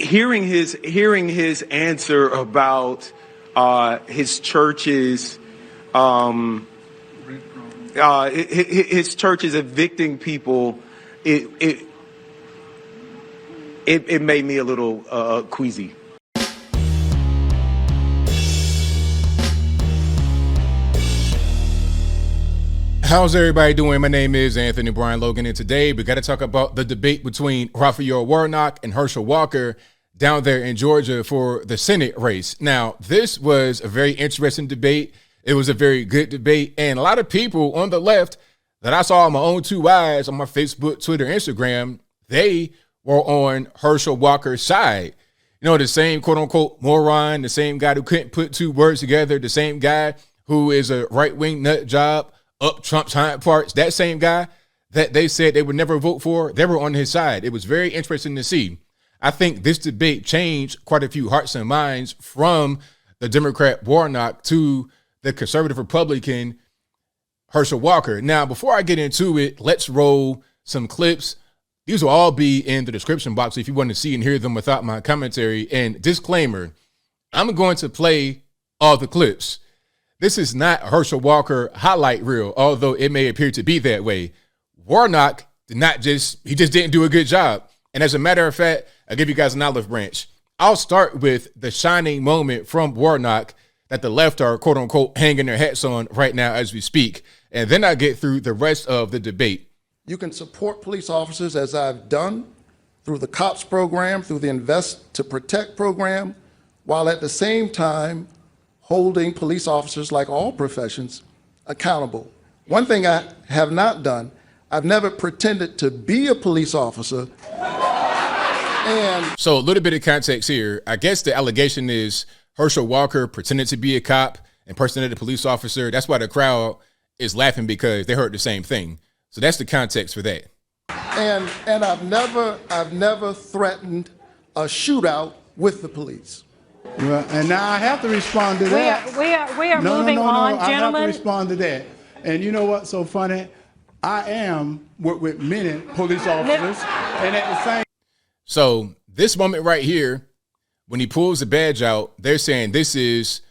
hearing his answer about his church's his church is evicting people. It made me a little queasy. How's everybody doing? My name is Anthony Brian Logan, and today we got to talk about the debate between Raphael Warnock and Herschel Walker down there in Georgia for the Senate race. Now, this was a very interesting debate. It was a very good debate, and a lot of people on the left that I saw on my own two eyes on my Facebook, Twitter, Instagram, they were on Herschel Walker's side. You know, the same quote-unquote moron, the same guy who couldn't put two words together, the same guy who is a right-wing nut job, up Trump's hind parts, that same guy that they said they would never vote for, they were on his side. It was very interesting to see. I think this debate changed quite a few hearts and minds from the Democrat Warnock to the conservative Republican Herschel Walker. Now, before I get into it, let's roll some clips. These will all be in the description box if you want to see and hear them without my commentary. And disclaimer, I'm going to play all the clips. This is not Herschel Walker highlight reel, although it may appear to be that way. Warnock just didn't do a good job. And as a matter of fact, I'll give you guys an olive branch. I'll start with the shining moment from Warnock that the left are quote unquote hanging their hats on right now as we speak. And then I'll get through the rest of the debate. You can support police officers as I've done through the COPS program, through the Invest to Protect program, while at the same time holding police officers, like all professions, accountable. One thing I have not done, I've never pretended to be a police officer. And so a little bit of context here. I guess the allegation is Herschel Walker pretended to be a cop, impersonated a police officer. That's why the crowd is laughing, because they heard the same thing. So that's the context for that. And I've never threatened a shootout with the police. Well, and now I have to respond to that. We are moving on, I gentlemen. have to respond to that. And you know what's so funny? I am with many police officers, and at the same. So this moment right here, when he pulls the badge out, they're saying this is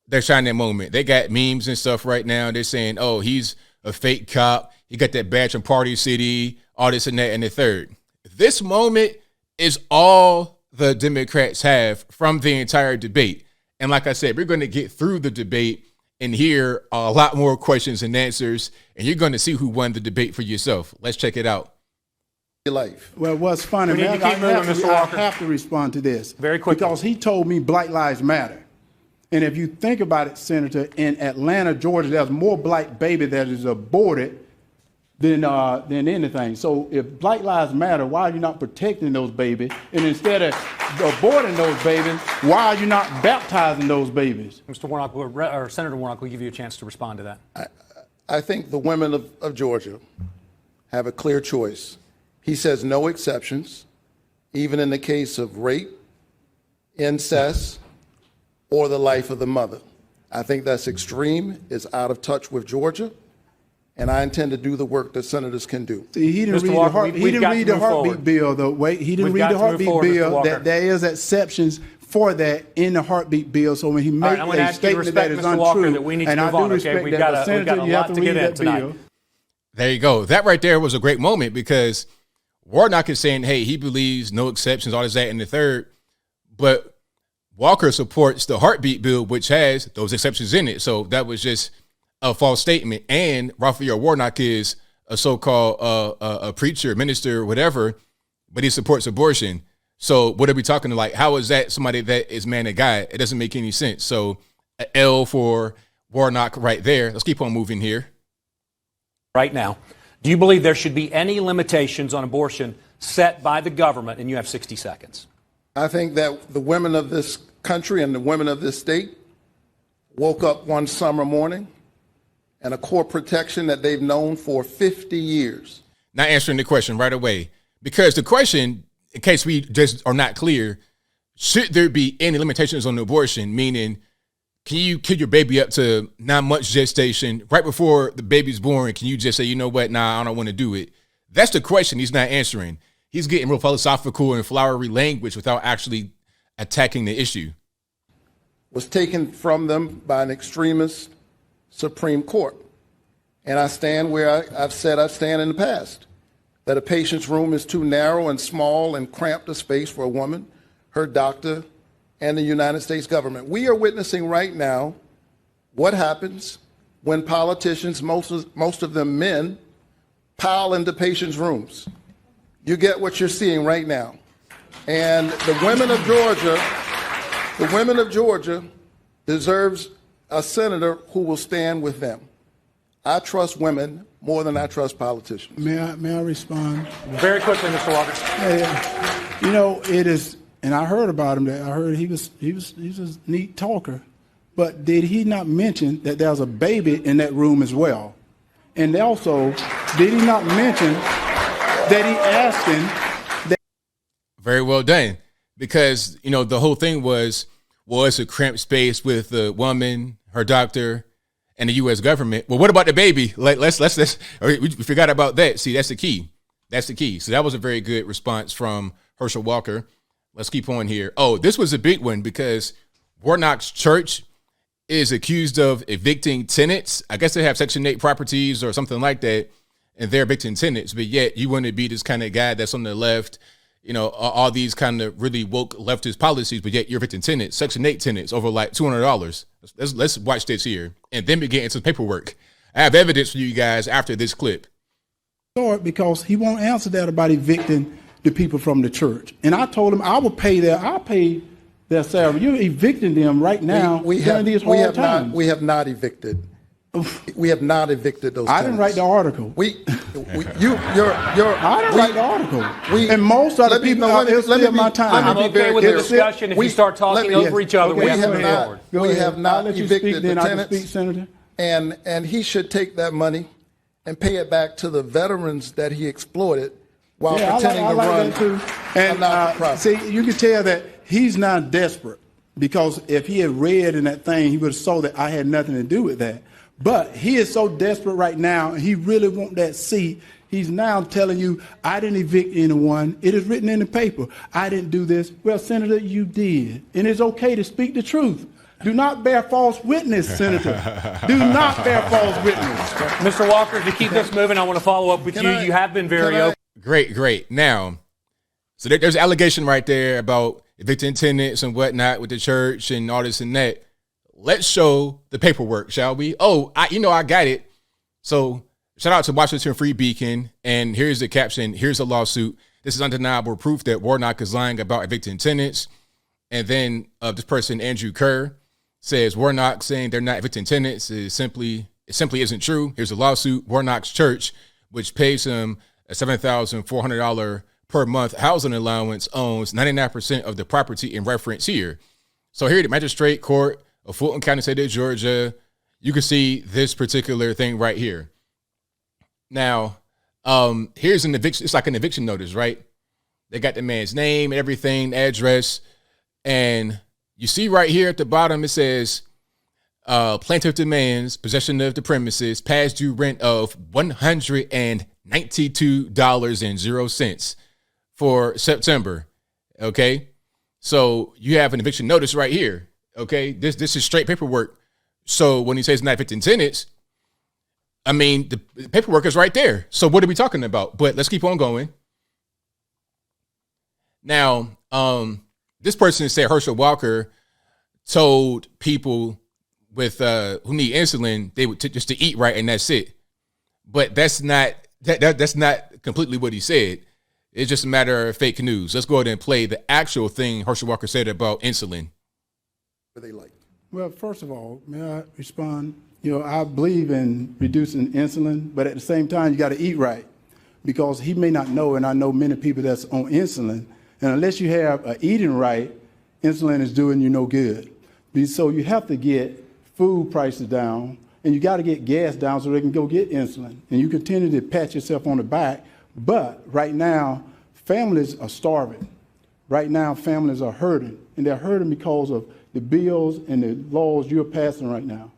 their shining moment. They got memes and stuff right now. They're saying, oh, he's a fake cop. He got that badge from Party City, all this and that and the third. This moment is all the Democrats have from the entire debate. And like I said, we're going to get through the debate and hear a lot more questions and answers, and you're going to see who won the debate for yourself. Let's check it out. Life. Well, what's funny, man, I have to respond to this. Very quickly. Because he told me Black Lives Matter. And if you think about it, Senator, in Atlanta, Georgia, there's more black baby that is aborted than anything. So if Black Lives Matter, why are you not protecting those babies? And instead of aborting those babies, why are you not baptizing those babies? Mr. Warnock, or Senator Warnock, will give you a chance to respond to that. I think the women of Georgia have a clear choice. He says no exceptions, even in the case of rape, incest, or the life of the mother. I think that's extreme, it's out of touch with Georgia, and I intend to do the work that senators can do. See, he didn't read the heartbeat bill, though. Wait, he didn't read the heartbeat bill. That there is exceptions for that in the heartbeat bill. So when he makes a statement that is untrue, and I do respect that, but Senator, you have to read that bill. There you go. That right there was a great moment, because Warnock is saying, hey, he believes no exceptions, all this, that, and the third. But Walker supports the heartbeat bill, which has those exceptions in it. So that was just a false statement. And Raphael Warnock is a so-called a preacher, minister, whatever, but he supports abortion. So what are we talking like? How is that somebody that is man of God? It doesn't make any sense. So an L for Warnock right there. Let's keep on moving here. Right now, do you believe there should be any limitations on abortion set by the government? And you have 60 seconds. I think that the women of this country and the women of this state woke up one summer morning and a core protection that they've known for 50 years. Not answering the question right away, because the question, in case we just are not clear, should there be any limitations on abortion? Meaning, can you kill your baby up to 9 months gestation right before the baby's born? Can you just say, you know what? Nah, I don't want to do it. That's the question he's not answering. he's getting real philosophical and flowery language without actually attacking the issue. Was taken from them by an extremist Supreme Court. And I stand where I've said I stand in the past, that a patient's room is too narrow and small and cramped a space for a woman, her doctor, and the United States government. We are witnessing right now what happens when politicians, most of them men, pile into patients' rooms. You get what you're seeing right now. And the women of Georgia deserves a senator who will stand with them. I trust women more than I trust politicians. May I respond? Very quickly, Mr. Walker. Yeah. You know, it is, and I heard about him. That I heard he was a neat talker, but did he not mention that there was a baby in that room as well? And also, did he not mention that he asked him? Very well done, because the whole thing was, well, it's a cramped space with the woman, her doctor, and the U.S. government. Well, what about the baby? Let's we forgot about that. See, that's the key. That's the key. So that was a very good response from Herschel Walker. Let's keep on here. Oh, this was a big one because Warnock's church is accused of evicting tenants. I guess they have Section 8 properties or something like that, and they're evicting tenants. But yet you want to be this kind of guy that's on the left, all these kind of really woke leftist policies, but yet you're evicting tenants, Section 8 tenants over like $200. Let's watch this here, and then we get into the paperwork. I have evidence for you guys after this clip. Because he won't answer that about evicting the people from the church. And I told him I'll pay their salary. You're evicting them right now during these hard times. We have not evicted. We have not evicted those tenants. I didn't write the article. I didn't write the article. And most of the people out there steal my time. I'm okay with the discussion. If you start talking over each other, we have not evicted the tenants. Speak, Senator. And he should take that money and pay it back to the veterans that he exploited while pretending to run a not-for-profit. See, you can tell that he's not desperate, because if he had read in that thing, he would have saw that I had nothing to do with that. But he is so desperate right now, and he really wants that seat. He's now telling you, I didn't evict anyone. It is written in the paper. I didn't do this. Well, Senator, you did. And it's okay to speak the truth. Do not bear false witness, Senator. Do not bear false witness. Mr. Walker, to keep this moving, I want to follow up with you. You have been very open. Great. Now, so there's an allegation right there about evicting tenants and whatnot with the church and all this and that. Let's show the paperwork, shall we? Oh, I got it. So shout out to Washington Free Beacon. And here's the caption. Here's a lawsuit. This is undeniable proof that Warnock is lying about evicting tenants. And then this person, Andrew Kerr, says Warnock saying they're not evicting tenants it simply isn't true. Here's a lawsuit. Warnock's church, which pays him a $7,400 per month housing allowance, owns 99% of the property in reference here. So here, the magistrate court of Fulton County, state of Georgia, you can see this particular thing right here. Now, here's an eviction. It's like an eviction notice, right? They got the man's name, everything, address, and you see right here at the bottom, it says plaintiff demands possession of the premises, past due rent of $192.00 for September. Okay, so you have an eviction notice right here. Okay, this is straight paperwork. So when he says not evicting tenants, I mean the paperwork is right there. So what are we talking about? But let's keep on going. Now, this person said Herschel Walker told people with who need insulin they would just to eat right and that's it. But that's not that's not completely what he said. It's just a matter of fake news. Let's go ahead and play the actual thing Herschel Walker said about insulin. They like. Well, first of all, may I respond? I believe in reducing insulin, but at the same time, you got to eat right, because he may not know, and I know many people that's on insulin, and unless you have eating right, insulin is doing you no good. So you have to get food prices down, and you got to get gas down so they can go get insulin. And you continue to pat yourself on the back, but right now, families are starving. Right now, families are hurting, and they're hurting because of the bills and the laws you're passing right now.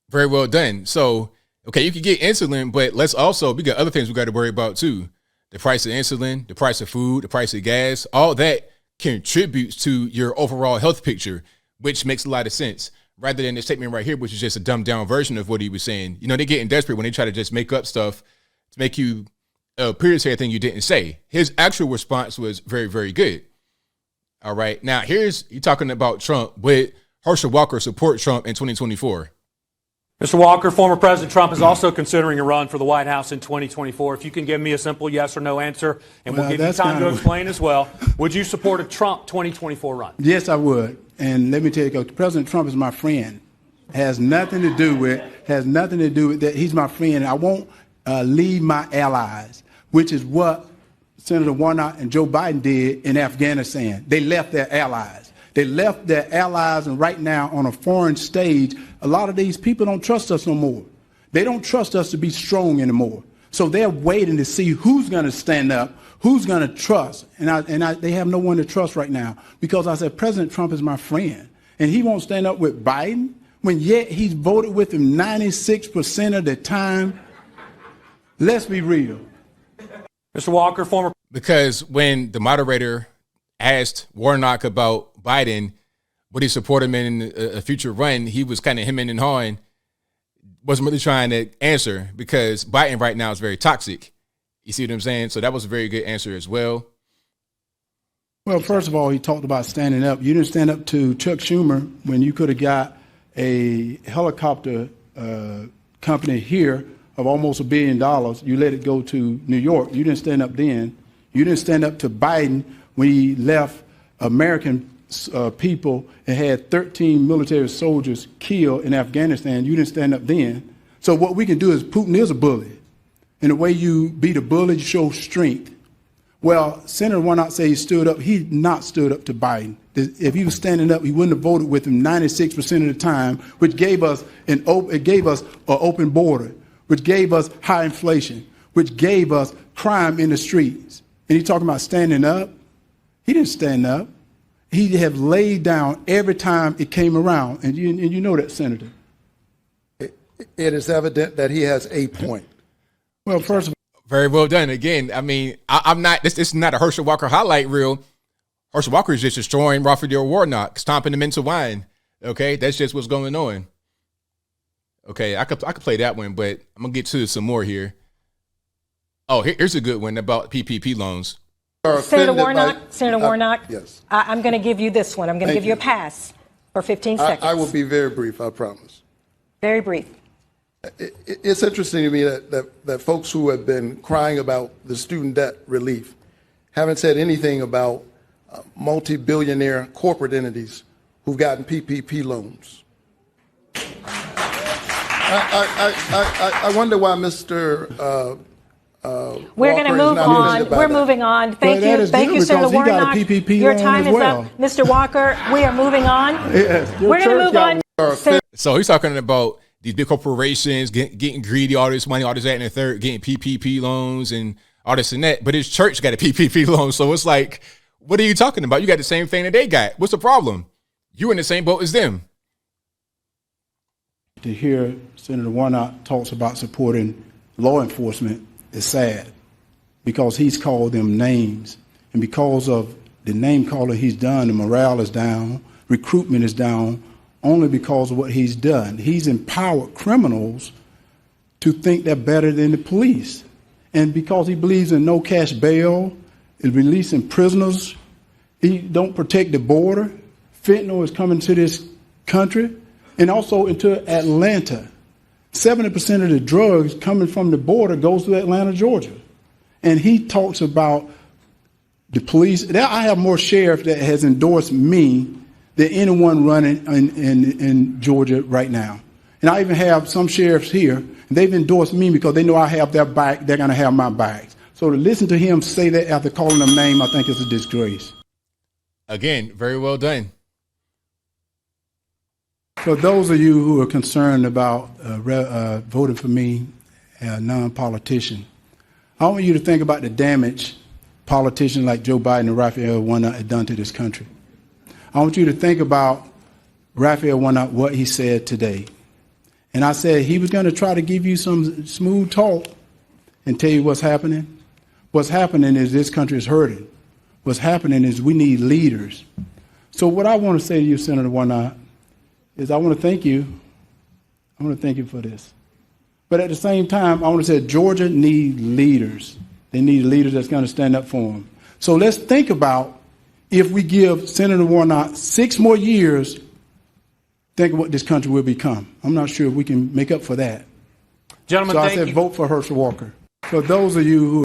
Very well done. So, okay, you can get insulin, but we got other things we got to worry about too. the price of insulin, the price of food, the price of gas, all that contributes to your overall health picture, which makes a lot of sense. Rather than this statement right here, which is just a dumbed down version of what he was saying. You know, they're getting desperate when they try to just make up stuff to make you appear to say a thing you didn't say. His actual response was very, very good. All right. Now, here's you talking about Trump. Would Herschel Walker support Trump in 2024? Mr. Walker, former President Trump is also considering a run for the White House in 2024. If you can give me a simple yes or no answer, and we'll give you time to explain as well. Would you support a Trump 2024 run? Yes, I would. And let me tell you, President Trump is my friend. Has nothing to do with that. He's my friend. I won't leave my allies, which is what Senator Warnock and Joe Biden did in Afghanistan. They left their allies. They left their allies, and right now on a foreign stage, a lot of these people don't trust us no more. They don't trust us to be strong anymore. So they're waiting to see who's going to stand up, who's going to trust. And they have no one to trust right now because I said President Trump is my friend, and he won't stand up with Biden when yet he's voted with him 96% of the time. Let's be real. Mr. Walker, former. Because when the moderator asked Warnock about Biden, would he support him in a future run, he was kind of hemming and hawing, wasn't really trying to answer because Biden right now is very toxic. You see what I'm saying? So that was a very good answer as well. Well, first of all, he talked about standing up. You didn't stand up to Chuck Schumer when you could have got a helicopter company here of almost $1 billion. You let it go to New York. You didn't stand up then. You didn't stand up to Biden when he left American people and had 13 military soldiers killed in Afghanistan. You didn't stand up then. So what we can do is Putin is a bully. And the way you beat a bully, you show strength. Well, Senator Warnock say he stood up. He not stood up to Biden. If he was standing up, he wouldn't have voted with him 96% of the time, which gave us an open border, which gave us high inflation, which gave us crime in the streets. And he talking about standing up. He didn't stand up. He have laid down every time it came around. And you know that, Senator. It is evident that he has a point. Well, first of all, very well done. Again, I mean, I'm not, this is not a Herschel Walker highlight reel. Herschel Walker is just destroying Raphael Warnock, stomping him into wine. Okay, that's just what's going on. Okay, I could play that one, but I'm going to get to some more here. Oh, here's a good one about PPP loans. Senator Warnock, yes. I'm going to give you this one. I'm going to give you a pass for 15 seconds. I will be very brief, I promise. Very brief. It's interesting to me that folks who have been crying about the student debt relief haven't said anything about multi-billionaire corporate entities who've gotten PPP loans. I wonder why Mr. We're going to move on. We're moving on. Thank you. Thank you, Senator Warnock. Your time is up. Mr. Walker, we are moving on. We're going to move on. So he's talking about these big corporations getting greedy, all this money, all this, that, and the third, getting PPP loans and all this and that. But his church got a PPP loan. So it's like, what are you talking about? You got the same thing that they got. What's the problem? You in the same boat as them. To hear Senator Warnock talks about supporting law enforcement is sad because he's called them names. And because of the name calling he's done, the morale is down, recruitment is down, only because of what he's done. He's empowered criminals to think they're better than the police. And because he believes in no cash bail, is releasing prisoners, he don't protect the border. Fentanyl is coming to this country and also into Atlanta. 70% of the drugs coming from the border goes to Atlanta, Georgia. And he talks about the police. I have more sheriffs that has endorsed me than anyone running in Georgia right now. And I even have some sheriffs here, and they've endorsed me because they know I have their back, they're going to have my back. So to listen to him say that after calling them name, I think is a disgrace. Again, very well done. For those of you who are concerned about voting for me, a non-politician, I want you to think about the damage politicians like Joe Biden and Raphael Warnock have done to this country. I want you to think about Raphael Warnock, what he said today. And I said he was going to try to give you some smooth talk and tell you what's happening. But What's happening is this country is hurting. What's happening is we need leaders. So what I want to say to you, Senator Warnock, is I want to thank you. I want to thank you for this. But at the same time, I want to say Georgia needs leaders. They need leaders that's going to stand up for them. So let's think about if we give Senator Warnock 6 more years, think of what this country will become. I'm not sure if we can make up for that. Gentlemen, so I said vote for Herschel Walker. For those of you who...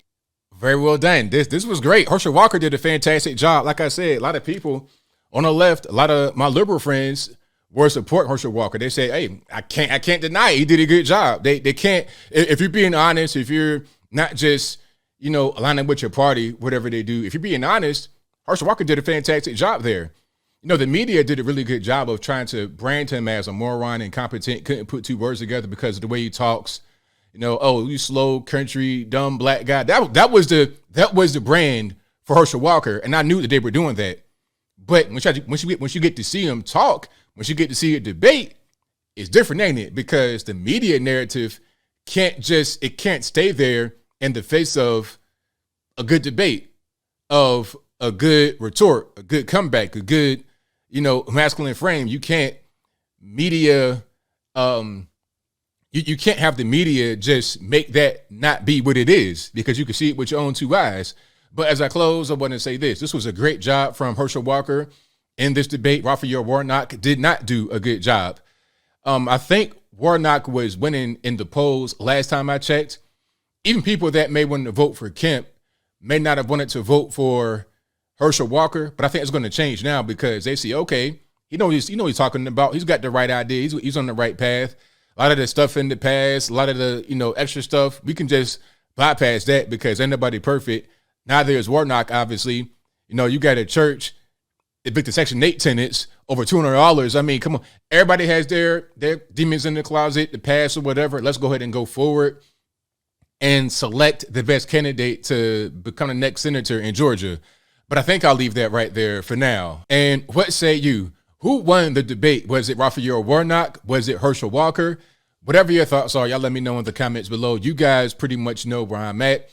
Very well done. This was great. Herschel Walker did a fantastic job. Like I said, a lot of people on the left, a lot of my liberal friends were supporting Herschel Walker. They say, hey, I can't deny it. He did a good job. They can't, if you're being honest, if you're not just, aligning with your party, whatever they do, if you're being honest, Herschel Walker did a fantastic job there. The media did a really good job of trying to brand him as a moron, incompetent, couldn't put 2 words together because of the way he talks. Oh, you slow country, dumb black guy. That was the brand for Herschel Walker, and I knew that they were doing that. But once you get to see him talk, once you get to see a debate, it's different, ain't it? Because the media narrative can't stay there in the face of a good debate, of a good retort, a good comeback, a good, masculine frame. You can't media, you can't have the media just make that not be what it is, because you can see it with your own 2 eyes. But as I close, I want to say this. This was a great job from Herschel Walker in this debate. Raphael Warnock did not do a good job. I think Warnock was winning in the polls last time I checked. Even people that may want to vote for Kemp may not have wanted to vote for Herschel Walker, but I think it's going to change now because they see, okay, he's talking about. He's got the right idea. He's on the right path. A lot of the stuff in the past, a lot of the, extra stuff, we can just bypass that because ain't nobody perfect. Neither is Warnock, obviously. You got a church evicted Section 8 tenants over $200. I mean, come on. Everybody has their demons in the closet, the past or whatever. Let's go ahead and go forward and select the best candidate to become the next senator in Georgia. But I think I'll leave that right there for now. And what say you? Who won the debate? Was it Raphael Warnock? Was it Herschel Walker? Whatever your thoughts are, y'all let me know in the comments below. You guys pretty much know where I'm at.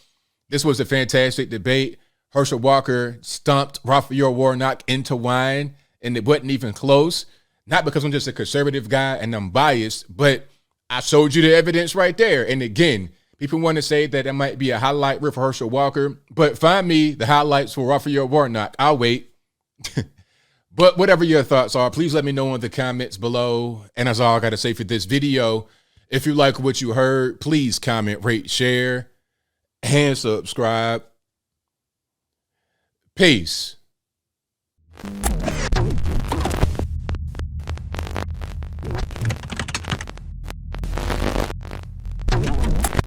This was a fantastic debate. Herschel Walker stumped Raphael Warnock into wine, and it wasn't even close. Not because I'm just a conservative guy and I'm biased, but I showed you the evidence right there. And again, people want to say that it might be a highlight reel for Herschel Walker, but find me the highlights for Raphael Warnock. I'll wait. But whatever your thoughts are, please let me know in the comments below. And that's all I got to say for this video. If you like what you heard, please comment, rate, share, and subscribe. Peace.